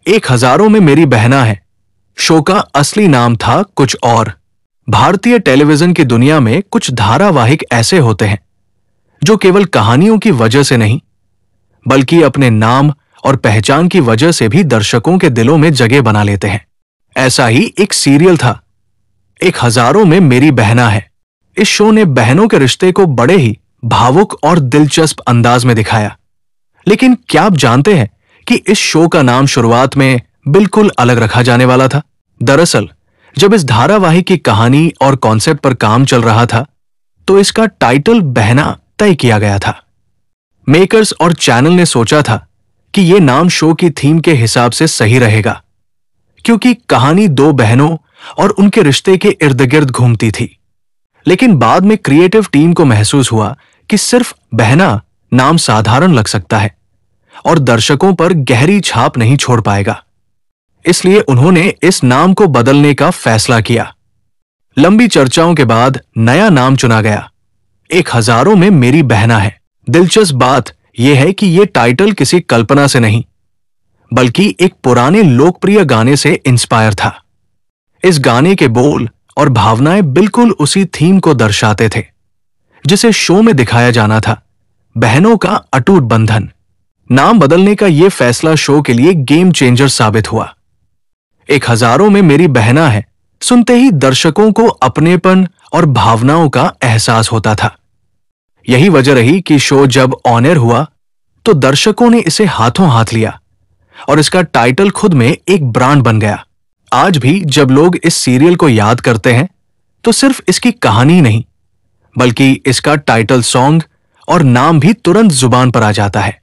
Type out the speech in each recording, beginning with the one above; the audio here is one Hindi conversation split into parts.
एक हजारों में मेरी बहना है शो का असली नाम था कुछ और। भारतीय टेलीविजन की दुनिया में कुछ धारावाहिक ऐसे होते हैं जो केवल कहानियों की वजह से नहीं बल्कि अपने नाम और पहचान की वजह से भी दर्शकों के दिलों में जगह बना लेते हैं। ऐसा ही एक सीरियल था, एक हजारों में मेरी बहना है। इस शो ने बहनों के रिश्ते को बड़े ही भावुक और दिलचस्प अंदाज में दिखाया। लेकिन क्या आप जानते हैं कि इस शो का नाम शुरुआत में बिल्कुल अलग रखा जाने वाला था? दरअसल जब इस धारावाहिक की कहानी और कॉन्सेप्ट पर काम चल रहा था तो इसका टाइटल बहना तय किया गया था। मेकर्स और चैनल ने सोचा था कि यह नाम शो की थीम के हिसाब से सही रहेगा, क्योंकि कहानी दो बहनों और उनके रिश्ते के इर्द गिर्द घूमती थी। लेकिन बाद में क्रिएटिव टीम को महसूस हुआ कि सिर्फ बहना नाम साधारण लग सकता है और दर्शकों पर गहरी छाप नहीं छोड़ पाएगा। इसलिए उन्होंने इस नाम को बदलने का फैसला किया। लंबी चर्चाओं के बाद नया नाम चुना गया, एक हजारों में मेरी बहना है। दिलचस्प बात यह है कि यह टाइटल किसी कल्पना से नहीं बल्कि एक पुराने लोकप्रिय गाने से इंस्पायर था। इस गाने के बोल और भावनाएं बिल्कुल उसी थीम को दर्शाते थे जिसे शो में दिखाया जाना था, बहनों का अटूट बंधन। नाम बदलने का यह फैसला शो के लिए गेम चेंजर साबित हुआ। एक हजारों में मेरी बहना है सुनते ही दर्शकों को अपनेपन और भावनाओं का एहसास होता था। यही वजह रही कि शो जब ऑन एयर हुआ तो दर्शकों ने इसे हाथों हाथ लिया और इसका टाइटल खुद में एक ब्रांड बन गया। आज भी जब लोग इस सीरियल को याद करते हैं तो सिर्फ इसकी कहानी नहीं बल्कि इसका टाइटल सॉन्ग और नाम भी तुरंत जुबान पर आ जाता है।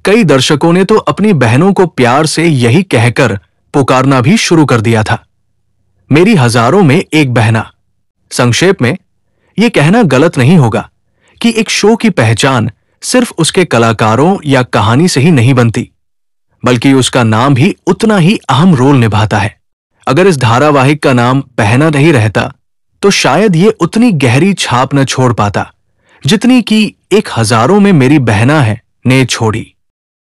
कई दर्शकों ने तो अपनी बहनों को प्यार से यही कहकर पुकारना भी शुरू कर दिया था, मेरी हजारों में एक बहना। संक्षेप में यह कहना गलत नहीं होगा कि एक शो की पहचान सिर्फ उसके कलाकारों या कहानी से ही नहीं बनती बल्कि उसका नाम भी उतना ही अहम रोल निभाता है। अगर इस धारावाहिक का नाम बहना नहीं रहता तो शायद ये उतनी गहरी छाप न छोड़ पाता जितनी कि एक हजारों में मेरी बहना है ने छोड़ी।